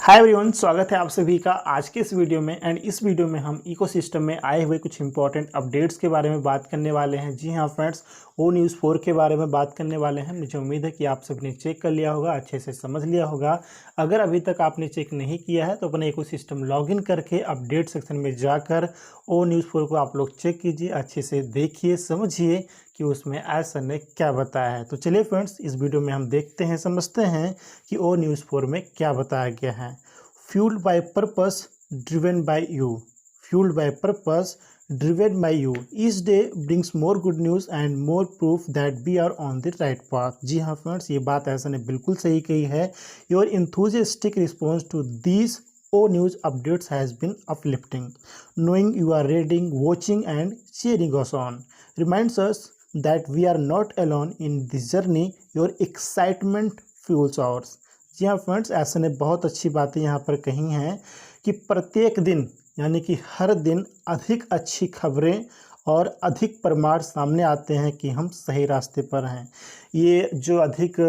Hi everyone, स्वागत है आप सभी का आज के इस वीडियो में। एंड इस वीडियो में हम इकोसिस्टम में आए हुए कुछ इंपॉर्टेंट अपडेट्स के बारे में बात करने वाले हैं। जी हाँ फ्रेंड्स, ओ न्यूज़ 4 के बारे में बात करने वाले हैं। मुझे उम्मीद है कि आप सबने चेक कर लिया होगा, अच्छे से समझ लिया होगा। अगर अभी तक आपने चेक नहीं किया है तो अपने इकोसिस्टम लॉगिन करके अपडेट सेक्शन में जाकर ओ न्यूज़ 4 को आप लोग चेक कीजिए, अच्छे से देखिए, समझिए कि उसमें सर ने क्या बताया है। तो चलिए फ्रेंड्स, इस वीडियो में हम देखते हैं, समझते हैं कि ओ न्यूज़ 4 में क्या बताया गया है। Fuelled by purpose driven by you, fuelled by purpose driven by you, each day brings more good news and more proof that we are on the right path. जी हाँ फ्रेंड्स, ये बात ऐसा ने बिल्कुल सही कही है। Your enthusiastic response to this O News updates has been uplifting. Knowing you are reading, watching, and cheering us on reminds us that we are not alone in this journey. Your excitement fuels ours. जी हाँ friends, ऐसे ने बहुत अच्छी बातें यहाँ पर कही हैं कि प्रत्येक दिन यानी कि हर दिन अधिक अच्छी खबरें और अधिक प्रमाण सामने आते हैं कि हम सही रास्ते पर हैं। ये जो अधिक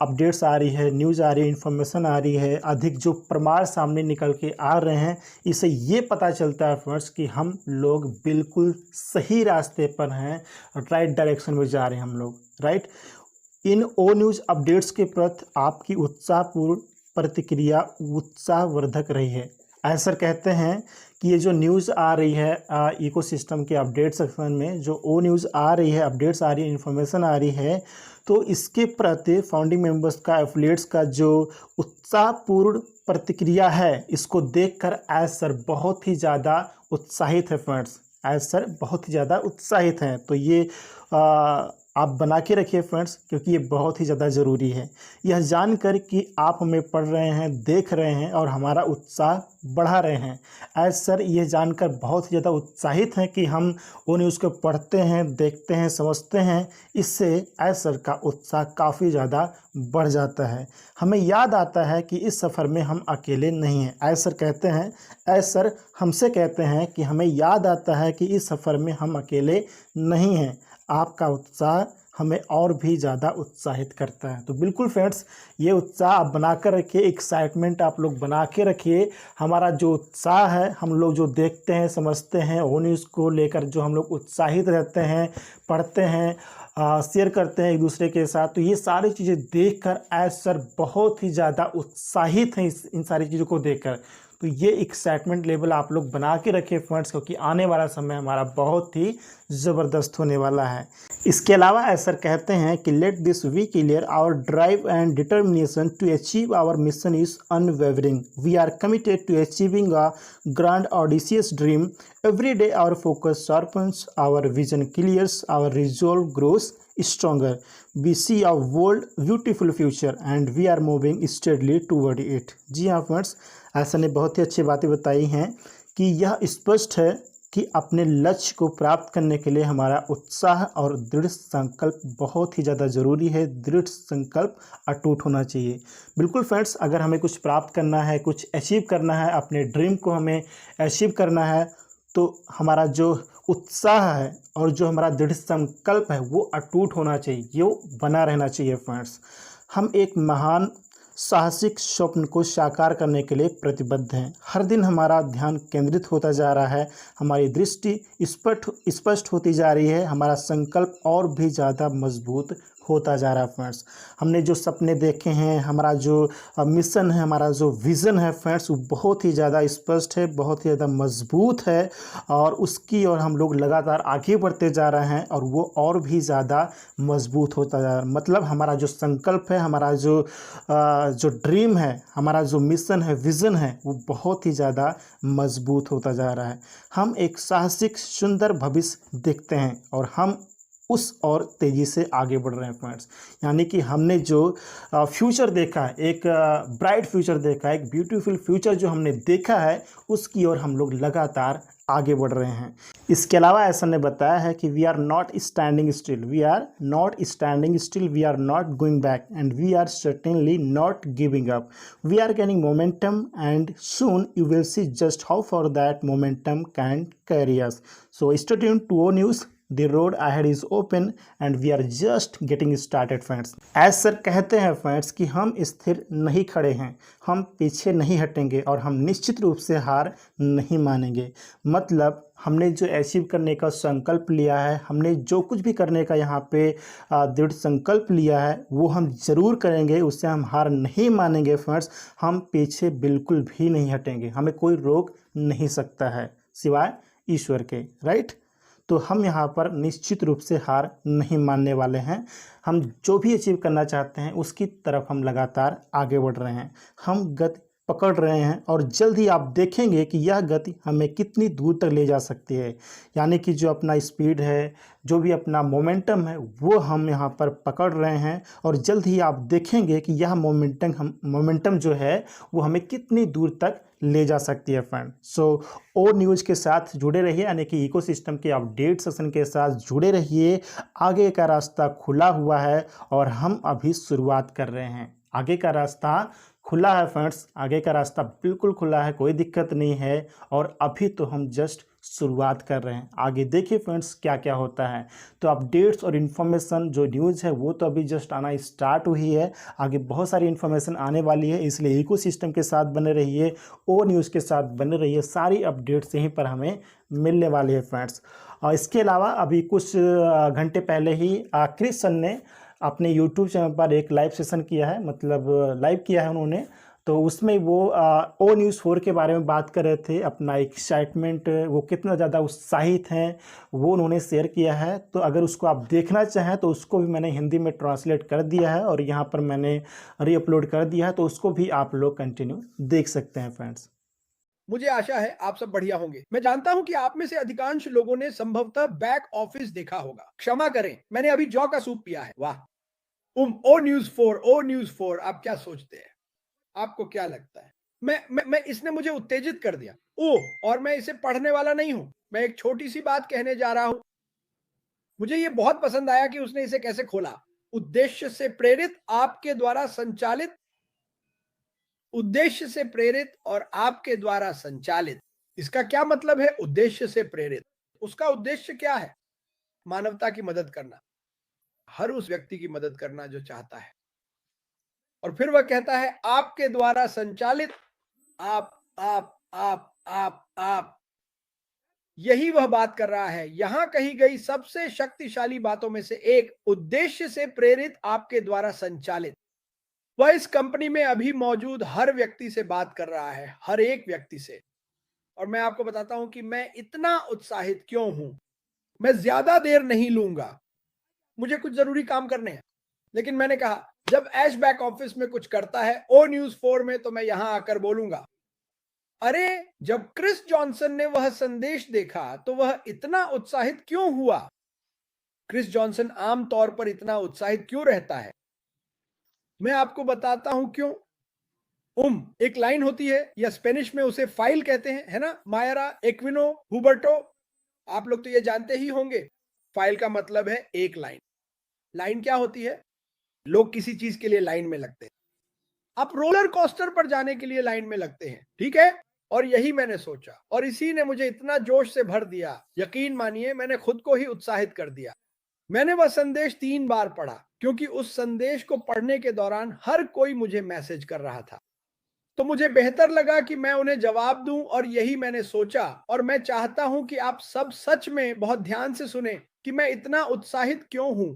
अपडेट्स आ रही है, न्यूज़ आ रही है, इन्फॉर्मेशन आ रही है, अधिक जो प्रमाण सामने निकल के आ रहे हैं, इससे ये पता चलता है फ्रेंड्स कि हम लोग बिल्कुल सही रास्ते पर हैं, राइट डायरेक्शन में जा रहे हैं हम लोग, राइट। इन ओ न्यूज़ अपडेट्स के प्रति आपकी उत्साहपूर्ण प्रतिक्रिया उत्साहवर्धक रही है। ऐसा कहते हैं कि ये जो न्यूज़ आ रही है इकोसिस्टम के अपडेट सेक्शन में, जो ओ न्यूज़ आ रही है, अपडेट्स आ रही है, इन्फॉर्मेशन आ रही है, तो इसके प्रति फाउंडिंग मेंबर्स का, एफिलिएट्स का जो उत्साहपूर्ण प्रतिक्रिया है, इसको देखकर एज सर बहुत ही ज़्यादा उत्साहित है फ्रेंड्स। एज सर बहुत ही ज़्यादा उत्साहित हैं। तो ये आप बना के रखिए फ्रेंड्स, क्योंकि ये बहुत ही ज़्यादा ज़रूरी है। यह जानकर कि आप हमें पढ़ रहे हैं, देख रहे हैं और हमारा उत्साह बढ़ा रहे हैं। एज सर ये जानकर बहुत ही ज़्यादा उत्साहित हैं कि हम वो न्यूज़ को पढ़ते हैं, देखते हैं, समझते हैं। इससे एज सर का उत्साह काफ़ी ज़्यादा बढ़ जाता है। हमें याद आता है कि इस सफ़र में हम अकेले नहीं हैं। एज सर कहते हैं, एज सर हमसे कहते हैं कि हमें याद आता है कि इस सफ़र में हम अकेले नहीं हैं। आपका उत्साह हमें और भी ज़्यादा उत्साहित करता है। तो बिल्कुल फ्रेंड्स, ये उत्साह आप बना कर रखिए, एक्साइटमेंट आप लोग बना के रखिए। हमारा जो उत्साह है, हम लोग जो देखते हैं, समझते हैं, वो न्यूज़ को लेकर जो हम लोग उत्साहित रहते हैं, पढ़ते हैं, शेयर करते हैं एक दूसरे के साथ, तो ये सारी चीज़ें देखकर एज सर बहुत ही ज़्यादा उत्साहित हैं इन सारी चीज़ों को देखकर। तो ये एक्साइटमेंट लेवल आप लोग बना के रखें फ्रेंड्स, क्योंकि आने वाला समय हमारा बहुत ही ज़बरदस्त होने वाला है। इसके अलावा ऐसा कहते हैं कि let this we clear our drive and determination to achieve our mission is unwavering. We are committed to achieving a grand audacious dream. Every day our focus sharpens, our vision clears, our resolve grows stronger. We see a world beautiful future and we are moving steadily toward it. जी हाँ friends, ऐसा ने बहुत ही अच्छी बातें बताई हैं कि यह स्पष्ट है कि अपने लक्ष्य को प्राप्त करने के लिए हमारा उत्साह और दृढ़ संकल्प बहुत ही ज़्यादा ज़रूरी है। दृढ़ संकल्प अटूट होना चाहिए। बिल्कुल फ्रेंड्स, अगर हमें कुछ प्राप्त करना है, कुछ अचीव करना है, अपने ड्रीम को हमें अचीव करना है, तो हमारा जो उत्साह है और जो हमारा दृढ़ संकल्प है वो अटूट होना चाहिए, ये बना रहना चाहिए फ्रेंड्स। हम एक महान साहसिक स्वप्न को साकार करने के लिए प्रतिबद्ध हैं। हर दिन हमारा ध्यान केंद्रित होता जा रहा है, हमारी दृष्टि स्पष्ट होती जा रही है, हमारा संकल्प और भी ज़्यादा मजबूत होता जा रहा है फ्रेंड्स। हमने जो सपने देखे हैं, हमारा जो मिशन है, हमारा जो विज़न है फ्रेंड्स, वो बहुत ही ज़्यादा स्पष्ट है, बहुत ही ज़्यादा मजबूत है और उसकी और हम लोग लगातार आगे बढ़ते जा रहे हैं और वो और भी ज़्यादा मजबूत होता जा रहा है। मतलब हमारा जो संकल्प है, हमारा जो ड्रीम है, हमारा जो मिशन है, विज़न है, वो बहुत ही ज़्यादा मजबूत होता जा रहा है। हम एक साहसिक सुंदर भविष्य देखते हैं और हम उस और तेज़ी से आगे बढ़ रहे हैं फ्रेंड्स। यानी कि हमने जो फ्यूचर देखा है, एक ब्राइट फ्यूचर देखा है, एक ब्यूटीफुल फ्यूचर जो हमने देखा है, उसकी ओर हम लोग लगातार आगे बढ़ रहे हैं। इसके अलावा ऐसा ने बताया है कि we are not standing still, we are not standing still, we are not going back and we are certainly not giving up. We are gaining momentum and soon you will see just how far that momentum can carry us. So stay tuned to O News. The road ahead is open and we are just getting started friends. As sir कहते हैं friends कि हम स्थिर नहीं खड़े हैं, हम पीछे नहीं हटेंगे और हम निश्चित रूप से हार नहीं मानेंगे। मतलब हमने जो अचीव करने का संकल्प लिया है, हमने जो कुछ भी करने का यहाँ पे दृढ़ संकल्प लिया है वो हम ज़रूर करेंगे, उससे हम हार नहीं मानेंगे फ्रेंड्स। हम पीछे बिल्कुल भी नहीं हटेंगे, हमें कोई रोक नहीं सकता है सिवाय ईश्वर के, राइट। तो हम यहाँ पर निश्चित रूप से हार नहीं मानने वाले हैं। हम जो भी अचीव करना चाहते हैं उसकी तरफ हम लगातार आगे बढ़ रहे हैं, हम गति पकड़ रहे हैं और जल्द ही आप देखेंगे कि यह गति हमें कितनी दूर तक ले जा सकती है। यानी कि जो अपना स्पीड है, जो भी अपना मोमेंटम है, वो हम यहाँ पर पकड़ रहे हैं और जल्द ही आप देखेंगे कि यह मोमेंटम जो है वो हमें कितनी दूर तक ले जा सकती है फ्रेंड। सो ओ न्यूज़ के साथ जुड़े रहिए, यानी कि इकोसिस्टम के अपडेट सेशन के साथ जुड़े रहिए। आगे का रास्ता खुला हुआ है और हम अभी शुरुआत कर रहे हैं। आगे का रास्ता खुला है फ्रेंड्स, आगे का रास्ता बिल्कुल खुला है, कोई दिक्कत नहीं है और अभी तो हम जस्ट शुरुआत कर रहे हैं। आगे देखिए फ्रेंड्स क्या क्या होता है। तो अपडेट्स और इन्फॉर्मेशन जो न्यूज़ है वो तो अभी जस्ट आना स्टार्ट हुई है, आगे बहुत सारी इन्फॉर्मेशन आने वाली है, इसलिए इकोसिस्टम के साथ बने रहिए, ओ न्यूज़ के साथ बने रहिए। सारी अपडेट्स यहीं पर हमें मिलने वाली है फ्रेंड्स। और इसके अलावा अभी कुछ घंटे पहले ही क्रिस सन ने अपने यूट्यूब चैनल पर एक लाइव सेशन किया है, मतलब लाइव किया है उन्होंने। तो उसमें वो ओ न्यूज़ 4 के बारे में बात कर रहे थे, अपना एक्साइटमेंट, वो कितना ज़्यादा उत्साहित हैं वो उन्होंने शेयर किया है। तो अगर उसको आप देखना चाहें तो उसको भी मैंने हिंदी में ट्रांसलेट कर दिया है और यहाँ पर मैंने रीअपलोड कर दिया है, तो उसको भी आप लोग कंटिन्यू देख सकते हैं फ्रेंड्स। मुझे आशा है आप सब बढ़िया होंगे। मैं जानता हूं कि आप में से अधिकांश लोगों ने संभवतः बैक ऑफिस देखा होगा। क्षमा करें, मैंने अभी जौ का सूप पिया है। वाह। ओ न्यूज़ 4, ओ न्यूज़ 4, आप क्या सोचते हैं? आपको क्या लगता है? मैं इसने मुझे उत्तेजित कर दिया। ओह! और मैं इसे पढ़ने वाला नहीं हूं। मैं एक छोटी सी बात कहने जा रहा हूं। मुझे ये बहुत पसंद आया कि उसने इसे कैसे खोला। उद्देश्य से प्रेरित, आपके द्वारा संचालित, उद्देश्य से प्रेरित और आपके द्वारा संचालित। इसका क्या मतलब है? उद्देश्य से प्रेरित, उसका उद्देश्य क्या है? मानवता की मदद करना, हर उस व्यक्ति की मदद करना जो चाहता है। और फिर वह कहता है आपके द्वारा संचालित। आप यही वह बात कर रहा है। यहां कही गई सबसे शक्तिशाली बातों में से एक, उद्देश्य से प्रेरित, आपके द्वारा संचालित। वह इस कंपनी में अभी मौजूद हर व्यक्ति से बात कर रहा है, हर एक व्यक्ति से। और मैं आपको बताता हूं कि मैं इतना उत्साहित क्यों हूं। मैं ज्यादा देर नहीं लूंगा, मुझे कुछ जरूरी काम करने हैं। लेकिन मैंने कहा जब ऐश बैक ऑफिस में कुछ करता है ओ न्यूज़ 4 में, तो मैं यहां आकर बोलूंगा। अरे, जब क्रिस जॉनसन ने वह संदेश देखा तो वह इतना उत्साहित क्यों हुआ? क्रिस जॉनसन आमतौर पर इतना उत्साहित क्यों रहता है? मैं आपको बताता हूं क्यों। एक लाइन होती है, या स्पेनिश में उसे फाइल कहते हैं, है ना? मायरा एक्विनो हुबर्टो, आप लोग तो ये जानते ही होंगे। फाइल का मतलब है एक लाइन। लाइन क्या होती है? लोग किसी चीज के लिए लाइन में लगते हैं। आप रोलर कोस्टर पर जाने के लिए लाइन में लगते हैं, ठीक है? और यही मैंने सोचा और इसी ने मुझे इतना जोश से भर दिया। यकीन मानिए, मैंने खुद को ही उत्साहित कर दिया। मैंने वह संदेश 3 बार पढ़ा, क्योंकि उस संदेश को पढ़ने के दौरान हर कोई मुझे मैसेज कर रहा था। तो मुझे बेहतर लगा कि मैं उन्हें जवाब दूं, और यही मैंने सोचा। और मैं चाहता हूं कि आप सब सच में बहुत ध्यान से सुने कि मैं इतना उत्साहित क्यों हूं।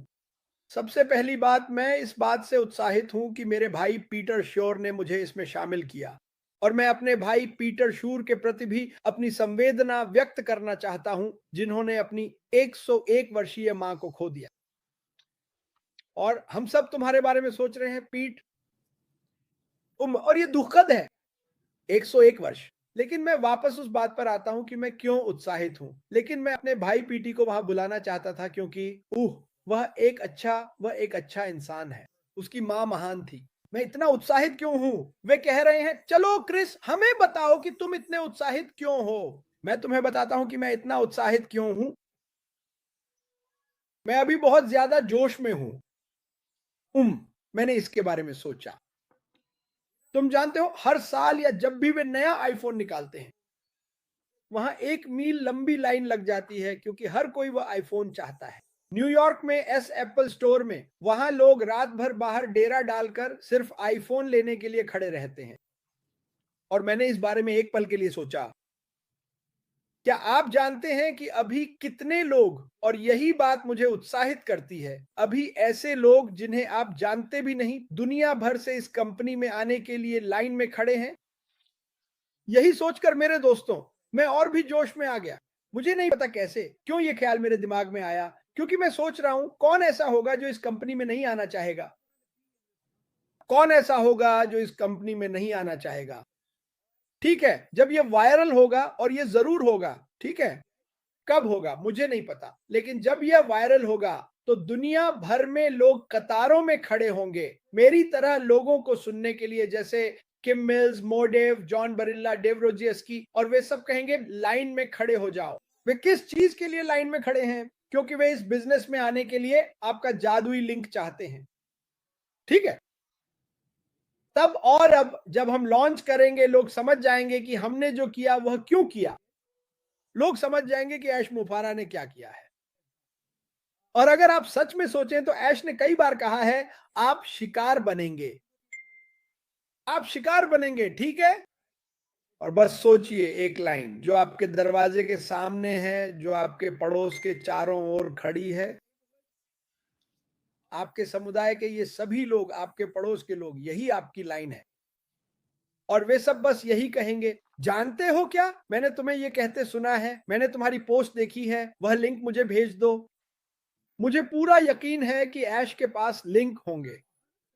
सबसे पहली बात, मैं इस बात से उत्साहित हूं कि मेरे भाई पीटर श्योर ने मुझे इसमें शामिल किया। और मैं अपने भाई पीटर शूर के प्रति भी अपनी संवेदना व्यक्त करना चाहता हूं, जिन्होंने अपनी 101 वर्षीय मां को खो दिया। और हम सब तुम्हारे बारे में सोच रहे हैं पीट। और ये दुखद है, 101 वर्ष। लेकिन मैं वापस उस बात पर आता हूं कि मैं क्यों उत्साहित हूं। लेकिन मैं अपने भाई पीटी को वहां बुलाना चाहता था, क्योंकि वह एक अच्छा इंसान है। उसकी मां महान थी। मैं इतना उत्साहित क्यों हूं? वे कह रहे हैं चलो क्रिस, हमें बताओ कि तुम इतने उत्साहित क्यों हो। मैं तुम्हें बताता हूं कि मैं इतना उत्साहित क्यों हूं। मैं अभी बहुत ज्यादा जोश में हूं। मैंने इसके बारे में सोचा। तुम जानते हो, हर साल या जब भी वे नया आईफोन निकालते हैं, वहां 1 मील लंबी लाइन लग जाती है, क्योंकि हर कोई वह आईफोन चाहता है। न्यूयॉर्क में एस एप्पल स्टोर में वहां लोग रात भर बाहर डेरा डालकर सिर्फ आईफोन लेने के लिए खड़े रहते हैं। और मैंने इस बारे में एक पल के लिए सोचा, क्या आप जानते हैं कि अभी कितने लोग, और यही बात मुझे उत्साहित करती है, अभी ऐसे लोग जिन्हें आप जानते भी नहीं, दुनिया भर से इस कंपनी में आने के लिए लाइन में खड़े हैं। यही सोचकर मेरे दोस्तों, मैं और भी जोश में आ गया। मुझे नहीं पता कैसे, क्यों ये ख्याल मेरे दिमाग में आया, क्योंकि मैं सोच रहा हूं कौन ऐसा होगा जो इस कंपनी में नहीं आना चाहेगा। कौन ऐसा होगा जो इस कंपनी में नहीं आना चाहेगा। ठीक है, जब ये वायरल होगा, और ये जरूर होगा, ठीक है, कब होगा मुझे नहीं पता, लेकिन जब यह वायरल होगा तो दुनिया भर में लोग कतारों में खड़े होंगे मेरी तरह लोगों को सुनने के लिए, जैसे किम मिल्स, मोडेव, जॉन बरिल्ला, डेव रोजियस्की, और वे सब कहेंगे लाइन में खड़े हो जाओ। वे किस चीज के लिए लाइन में खड़े हैं? क्योंकि वे इस बिजनेस में आने के लिए आपका जादुई लिंक चाहते हैं। ठीक है, तब और अब जब हम लॉन्च करेंगे, लोग समझ जाएंगे कि हमने जो किया वह क्यों किया। लोग समझ जाएंगे कि ऐश मुफारा ने क्या किया है। और अगर आप सच में सोचें तो ऐश ने कई बार कहा है, आप शिकार बनेंगे, आप शिकार बनेंगे, ठीक है। और बस सोचिए, एक लाइन जो आपके दरवाजे के सामने है, जो आपके पड़ोस के चारों ओर खड़ी है, आपके समुदाय के ये सभी लोग, आपके पड़ोस के लोग, यही आपकी लाइन है। और वे सब बस यही कहेंगे, जानते हो क्या, मैंने तुम्हें ये कहते सुना है, मैंने तुम्हारी पोस्ट देखी है, वह लिंक मुझे भेज दो। मुझे पूरा यकीन है कि ऐश के पास लिंक होंगे।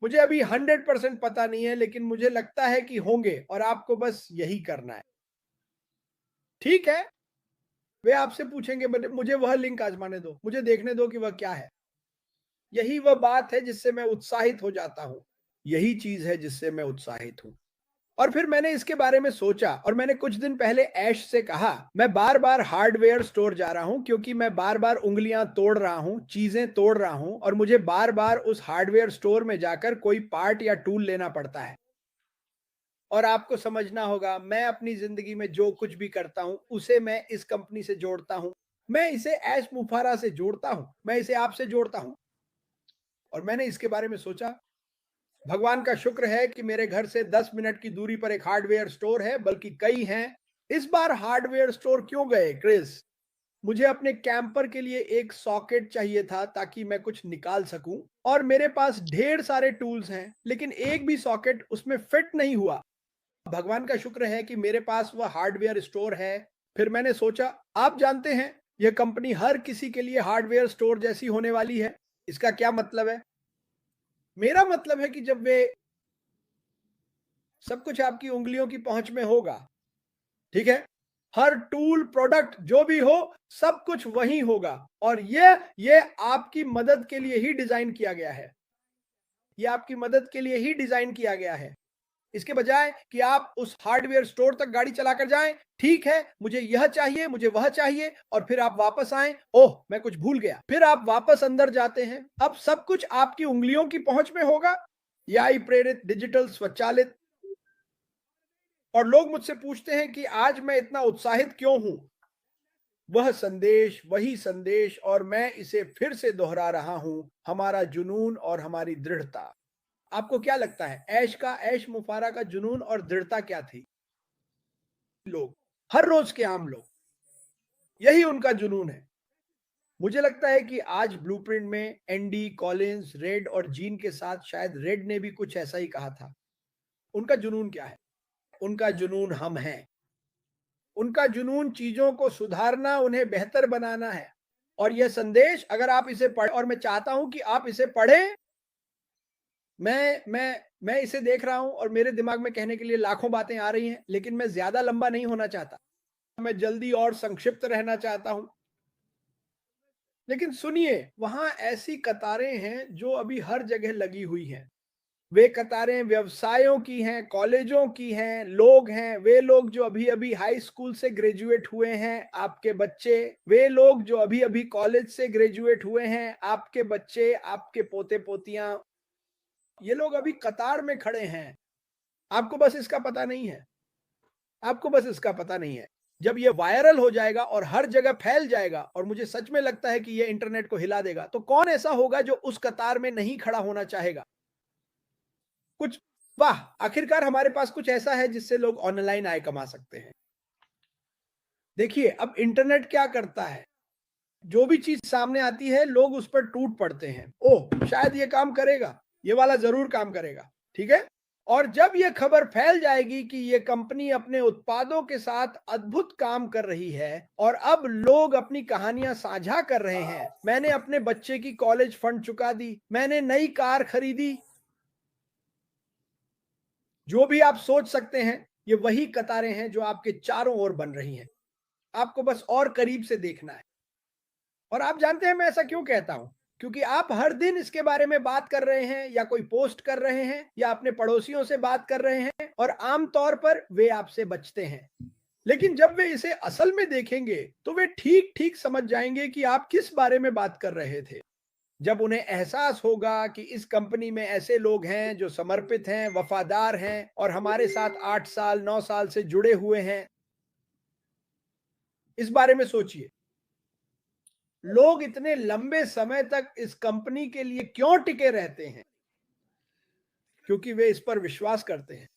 मुझे अभी 100% पता नहीं है, लेकिन मुझे लगता है कि होंगे, और आपको बस यही करना है। ठीक है, वे आपसे पूछेंगे, मुझे वह लिंक आजमाने दो, मुझे देखने दो कि वह क्या है। यही वह बात है जिससे मैं उत्साहित हो जाता हूं। यही चीज है जिससे मैं उत्साहित हूं। और फिर मैंने इसके बारे में सोचा, और मैंने कुछ दिन पहले ऐश से कहा, मैं बार बार हार्डवेयर स्टोर जा रहा हूं, क्योंकि मैं बार बार उंगलियां तोड़ रहा हूं, चीजें तोड़ रहा हूं, और मुझे बार बार उस हार्डवेयर स्टोर में जाकर कोई पार्ट या टूल लेना पड़ता है। और आपको समझना होगा, मैं अपनी जिंदगी में जो कुछ भी करता हूं उसे मैं इस कंपनी से जोड़ता हूं। मैं इसे ऐश मुफारा से जोड़ता हूं, मैं इसे आपसे जोड़ता हूं। और मैंने इसके बारे में सोचा, भगवान का शुक्र है कि मेरे घर से 10 मिनट की दूरी पर एक हार्डवेयर स्टोर है, बल्कि कई हैं। इस बार हार्डवेयर स्टोर क्यों गए, क्रिस? मुझे अपने कैंपर के लिए एक सॉकेट चाहिए था ताकि मैं कुछ निकाल सकूं, और मेरे पास ढेर सारे टूल्स हैं, लेकिन एक भी सॉकेट उसमें फिट नहीं हुआ। भगवान का शुक्र है कि मेरे पास वह हार्डवेयर स्टोर है। फिर मैंने सोचा, आप जानते हैं, यह कंपनी हर किसी के लिए हार्डवेयर स्टोर जैसी होने वाली है। इसका क्या मतलब है? मेरा मतलब है कि जब वे सब कुछ आपकी उंगलियों की पहुंच में होगा, ठीक है, हर टूल, प्रोडक्ट जो भी हो, सब कुछ वही होगा। और ये आपकी मदद के लिए ही डिजाइन किया गया है। ये आपकी मदद के लिए ही डिजाइन किया गया है। इसके बजाय कि आप उस हार्डवेयर स्टोर तक गाड़ी चलाकर जाएं, ठीक है, मुझे यह चाहिए, मुझे वह चाहिए, और फिर आप वापस आएं, ओह मैं कुछ भूल गया, फिर आप वापस अंदर जाते हैं। अब सब कुछ आपकी उंगलियों की पहुंच में होगा, एआई प्रेरित, डिजिटल, स्वचालित। और लोग मुझसे पूछते हैं कि आज मैं इतना उत्साहित क्यों हूं। वह संदेश, वही संदेश, और मैं इसे फिर से दोहरा रहा हूं, हमारा जुनून और हमारी दृढ़ता। आपको क्या लगता है, ऐश मुफारा का जुनून और दृढ़ता क्या थी? लोग, हर रोज के आम लोग, यही उनका जुनून है। मुझे लगता है कि आज ब्लूप्रिंट में एंडी, कॉलिंस, रेड और जीन के साथ शायद रेड ने भी कुछ ऐसा ही कहा था। उनका जुनून क्या है? उनका जुनून हम हैं। उनका जुनून चीजों को सुधारना, उन्हें बेहतर बनाना है। और यह संदेश, अगर आप इसे पढ़ें, और मैं चाहता हूं कि आप इसे पढ़ें। मैं इसे देख रहा हूं और मेरे दिमाग में कहने के लिए लाखों बातें आ रही हैं, लेकिन मैं ज्यादा लंबा नहीं होना चाहता। मैं जल्दी और संक्षिप्त रहना चाहता हूं। लेकिन सुनिए, वहां ऐसी कतारें हैं जो अभी हर जगह लगी हुई हैं। वे कतारें व्यवसायों की हैं, कॉलेजों की हैं, लोग हैं, वे लोग जो अभी अभी हाई स्कूल से ग्रेजुएट हुए हैं, आपके बच्चे, वे लोग जो अभी अभी कॉलेज से ग्रेजुएट हुए हैं, आपके बच्चे, आपके पोते पोतियां, ये लोग अभी कतार में खड़े हैं। आपको बस इसका पता नहीं है। आपको बस इसका पता नहीं है। जब ये वायरल हो जाएगा और हर जगह फैल जाएगा और मुझे सच में लगता है कि ये इंटरनेट को हिला देगा, तो कौन ऐसा होगा जो उस कतार में नहीं खड़ा होना चाहेगा? कुछ वाह! आखिरकार हमारे पास कुछ ऐसा है जिससे लोग ऑनलाइन आय कमा सकते हैं। देखिए, अब इंटरनेट क्या करता है, जो भी चीज़ सामने आती है, लोग उस पर टूट पड़ते हैं। ओह! शायद ये काम करेगा, ये वाला ज़रूर काम करेगा, ठीक है? और जब ये खबर फैल जाएगी कि ये कंपनी अपने उत्पादों के साथ अद्भुत काम कर रही है और अब लोग अपनी कहानियां साझा कर रहे हैं, मैंने अपने बच्चे की कॉलेज फंड चुका दी, मैंने नई कार खरीदी, जो भी आप सोच सकते हैं, ये वही कतारें हैं जो आपके चारों ओर बन रही हैं। आपको बस और करीब से देखना है। और आप जानते हैं मैं ऐसा क्यों कहता हूं? क्योंकि आप हर दिन इसके बारे में बात कर रहे हैं या कोई पोस्ट कर रहे हैं या अपने पड़ोसियों से बात कर रहे हैं और आम तौर पर वे आपसे बचते हैं। लेकिन जब वे इसे असल में देखेंगे तो वे ठीक ठीक समझ जाएंगे कि आप किस बारे में बात कर रहे थे। जब उन्हें एहसास होगा कि इस कंपनी में ऐसे लोग हैं जो समर्पित हैं, वफादार हैं और हमारे साथ 8 साल 9 साल से जुड़े हुए हैं, इस बारे में सोचिए। लोग इतने लंबे समय तक इस कंपनी के लिए क्यों टिके रहते हैं? क्योंकि वे इस पर विश्वास करते हैं।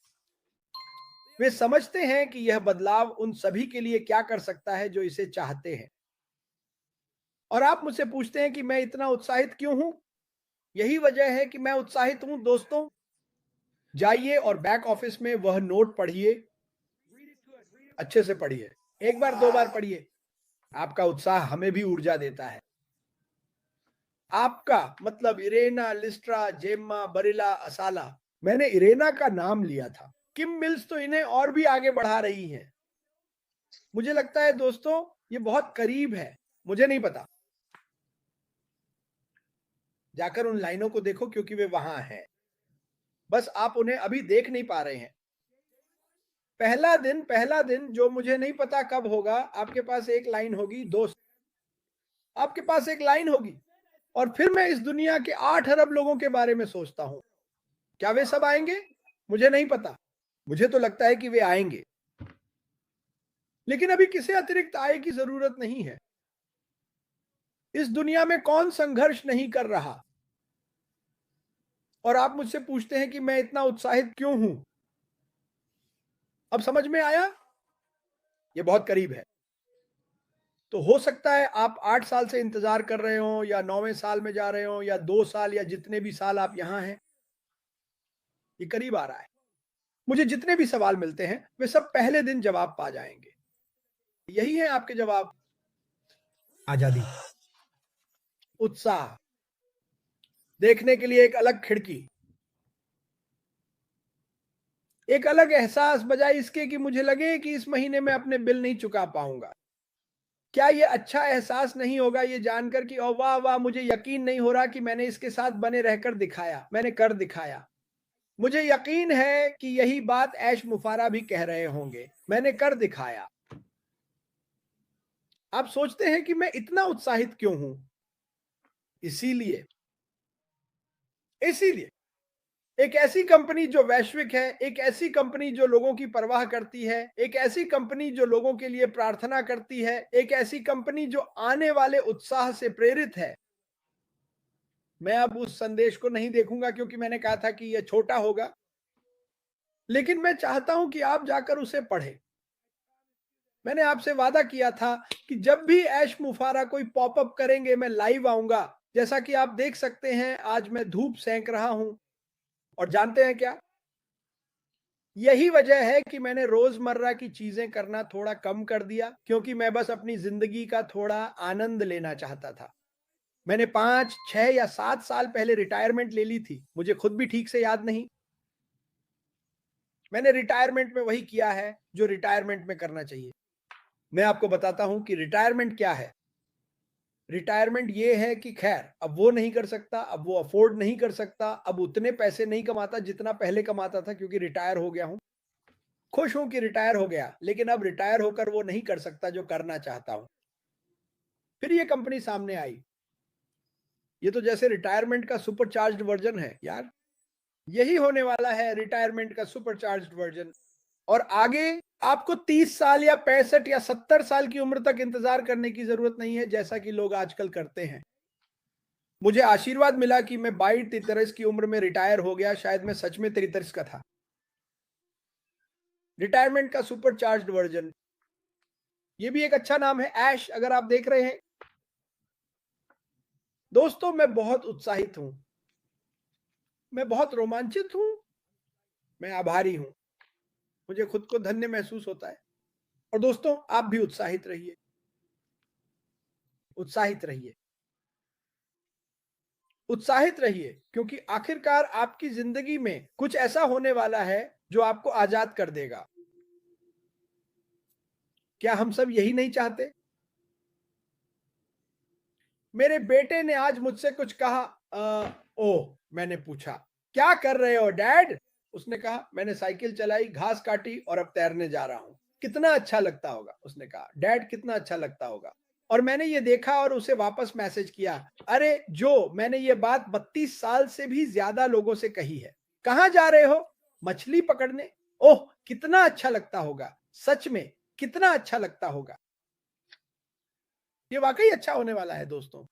वे समझते हैं कि यह बदलाव उन सभी के लिए क्या कर सकता है जो इसे चाहते हैं। और आप मुझसे पूछते हैं कि मैं इतना उत्साहित क्यों हूं? यही वजह है कि मैं उत्साहित हूं दोस्तों। जाइए और बैक ऑफिस में वह नोट पढ़िए, अच्छे से पढ़िए, एक बार दो बार पढ़िए। आपका उत्साह हमें भी ऊर्जा देता है। आपका मतलब इरेना, लिस्ट्रा, जेम्मा, बरिला, असाला। मैंने इरेना का नाम लिया था। किम मिल्स तो इन्हें और भी आगे बढ़ा रही हैं। मुझे लगता है दोस्तों ये बहुत करीब है। मुझे नहीं पता, जाकर उन लाइनों को देखो क्योंकि वे वहां हैं। बस आप उन्हें अभी देख नहीं पा रहे हैं। पहला दिन जो मुझे नहीं पता कब होगा। आपके पास एक लाइन होगी दोस्त, आपके पास एक लाइन होगी और फिर मैं इस दुनिया के 8 अरब लोगों के बारे में सोचता हूं। क्या वे सब आएंगे? मुझे नहीं पता। मुझे तो लगता है कि वे आएंगे, लेकिन अभी किसी अतिरिक्त आय की जरूरत नहीं है। इस दुनिया में कौन संघर्ष नहीं कर रहा? और आप मुझसे पूछते हैं कि मैं इतना उत्साहित क्यों हूं? अब समझ में आया? ये बहुत करीब है। तो हो सकता है आप 8 साल से इंतजार कर रहे हो या 9वें साल में जा रहे हो या 2 साल या जितने भी साल आप यहां हैं, ये करीब आ रहा है। मुझे जितने भी सवाल मिलते हैं वे सब पहले दिन जवाब पा जाएंगे। यही है आपके जवाब। आजादी, उत्साह, देखने के लिए एक अलग खिड़की, एक अलग एहसास, बजाय इसके कि मुझे लगे कि इस महीने में अपने बिल नहीं चुका पाऊंगा। क्या ये अच्छा एहसास नहीं होगा ये जानकर कि ओ वाह वाह, मुझे यकीन नहीं हो रहा कि मैंने इसके साथ बने रहकर दिखाया, मैंने कर दिखाया। मुझे यकीन है कि यही बात ऐश मुफारा भी कह रहे होंगे, मैंने कर दिखाया। आप सोचते हैं कि मैं इतना उत्साहित क्यों हूं? इसीलिए इसीलिए एक ऐसी कंपनी जो वैश्विक है, एक ऐसी कंपनी जो लोगों की परवाह करती है, एक ऐसी कंपनी जो लोगों के लिए प्रार्थना करती है, एक ऐसी कंपनी जो आने वाले उत्साह से प्रेरित है। मैं अब उस संदेश को नहीं देखूंगा क्योंकि मैंने कहा था कि यह छोटा होगा, लेकिन मैं चाहता हूं कि आप जाकर उसे पढ़ें। मैंने आपसे वादा किया था कि जब भी ऐश मुफारा कोई पॉपअप करेंगे मैं लाइव आऊंगा। जैसा कि आप देख सकते हैं आज मैं धूप सेंक रहा हूं। और जानते हैं क्या, यही वजह है कि मैंने रोजमर्रा की चीजें करना थोड़ा कम कर दिया, क्योंकि मैं बस अपनी जिंदगी का थोड़ा आनंद लेना चाहता था। मैंने 5 6 या 7 साल पहले रिटायरमेंट ले ली थी, मुझे खुद भी ठीक से याद नहीं। मैंने रिटायरमेंट में वही किया है जो रिटायरमेंट में करना चाहिए। मैं आपको बताता हूं कि रिटायरमेंट क्या है। रिटायरमेंट ये है कि खैर अब वो नहीं कर सकता, अब वो अफोर्ड नहीं कर सकता, अब उतने पैसे नहीं कमाता जितना पहले कमाता था क्योंकि रिटायर हो गया हूं। खुश हूं कि रिटायर हो गया, लेकिन अब रिटायर होकर वो नहीं कर सकता जो करना चाहता हूं। फिर ये कंपनी सामने आई। ये तो जैसे रिटायरमेंट का सुपरचार्ज्ड वर्जन है यार। यही होने वाला है रिटायरमेंट का सुपरचार्ज्ड वर्जन। और आगे आपको 30 साल या 65 या 70 साल की उम्र तक इंतजार करने की जरूरत नहीं है, जैसा कि लोग आजकल करते हैं। मुझे आशीर्वाद मिला कि मैं 22-23 की उम्र में रिटायर हो गया। शायद मैं सच में 33 का था। रिटायरमेंट का सुपर चार्ज्ड वर्जन। ये भी एक अच्छा नाम है, ऐश, अगर आप देख रहे हैं। दोस्तों, मैं बहुत उत्साहित हूं, मैं बहुत रोमांचित हूं, मैं आभारी हूं। मुझे खुद को धन्य महसूस होता है। और दोस्तों, आप भी उत्साहित रहिए, उत्साहित रहिए, उत्साहित रहिए, क्योंकि आखिरकार आपकी जिंदगी में कुछ ऐसा होने वाला है जो आपको आजाद कर देगा। क्या हम सब यही नहीं चाहते? मेरे बेटे ने आज मुझसे कुछ कहा। ओह, मैंने पूछा, क्या कर रहे हो डैड? उसने कहा, मैंने साइकिल चलाई, घास काटी और अब तैरने जा रहा हूं। कितना अच्छा लगता होगा, उसने कहा। डैड, कितना अच्छा लगता होगा। और मैंने ये देखा और उसे वापस मैसेज किया, अरे जो, मैंने ये बात 32 साल से भी ज्यादा लोगों से कही है। कहां जा रहे हो? मछली पकड़ने। ओह, कितना अच्छा लगता होगा, सच में कितना अच्छा लगता होगा। ये वाकई अच्छा होने वाला है दोस्तों।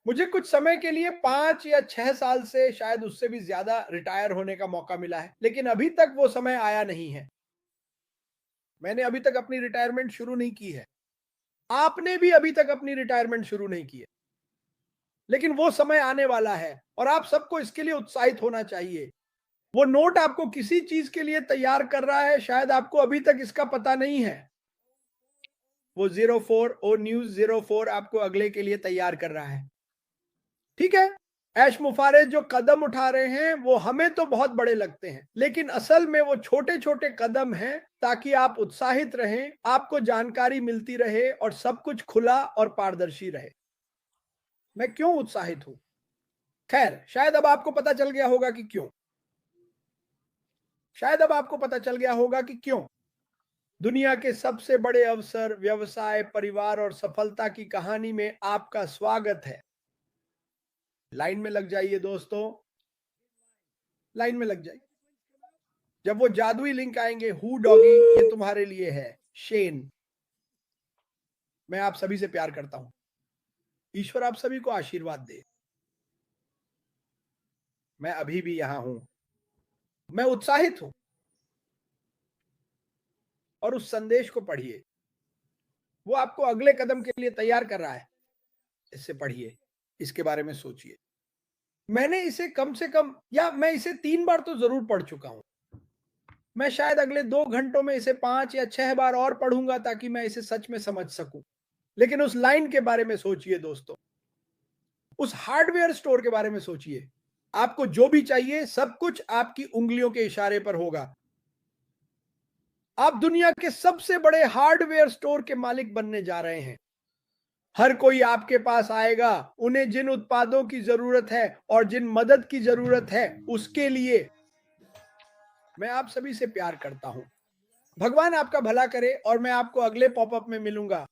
मुझे कुछ समय के लिए 5 या 6 साल से, शायद उससे भी ज्यादा, रिटायर होने का मौका मिला है, लेकिन अभी तक वो समय आया नहीं है। मैंने अभी तक अपनी रिटायरमेंट शुरू नहीं की है। आपने भी अभी तक अपनी रिटायरमेंट शुरू नहीं की है, लेकिन वो समय आने वाला है और आप सबको इसके लिए उत्साहित होना चाहिए। वो नोट आपको किसी चीज के लिए तैयार कर रहा है, शायद आपको अभी तक इसका पता नहीं है। वो 04 ओ न्यूज 04 आपको अगले के लिए तैयार कर रहा है। ठीक है, ऐश मुफारेज जो कदम उठा रहे हैं वो हमें तो बहुत बड़े लगते हैं, लेकिन असल में वो छोटे छोटे कदम हैं, ताकि आप उत्साहित रहें, आपको जानकारी मिलती रहे और सब कुछ खुला और पारदर्शी रहे। मैं क्यों उत्साहित हूं? खैर, शायद अब आपको पता चल गया होगा कि क्यों। शायद अब आपको पता चल गया होगा कि क्यों। दुनिया के सबसे बड़े अवसर, व्यवसाय, परिवार और सफलता की कहानी में आपका स्वागत है। लाइन में लग जाइए दोस्तों, लाइन में लग जाइए। जब वो जादुई लिंक आएंगे, हु डॉगी, ये तुम्हारे लिए है, शेन। मैं आप सभी से प्यार करता हूं। ईश्वर आप सभी को आशीर्वाद दे। मैं अभी भी यहां हूं, मैं उत्साहित हूं। और उस संदेश को पढ़िए, वो आपको अगले कदम के लिए तैयार कर रहा है। इससे पढ़िए, इसके बारे में सोचिए। मैंने इसे कम से कम, या मैं इसे 3 बार तो जरूर पढ़ चुका हूं। मैं शायद अगले 2 घंटों में इसे 5 या 6 बार और पढ़ूंगा, ताकि मैं इसे सच में समझ सकूं। लेकिन उस लाइन के बारे में सोचिए दोस्तों, उस हार्डवेयर स्टोर के बारे में सोचिए। आपको जो भी चाहिए, सब कुछ आपकी उंगलियों के इशारे पर होगा। आप दुनिया के सबसे बड़े हार्डवेयर स्टोर के मालिक बनने जा रहे हैं। हर कोई आपके पास आएगा, उन्हें जिन उत्पादों की जरूरत है और जिन मदद की जरूरत है, उसके लिए। मैं आप सभी से प्यार करता हूं। भगवान आपका भला करे और मैं आपको अगले पॉपअप में मिलूंगा।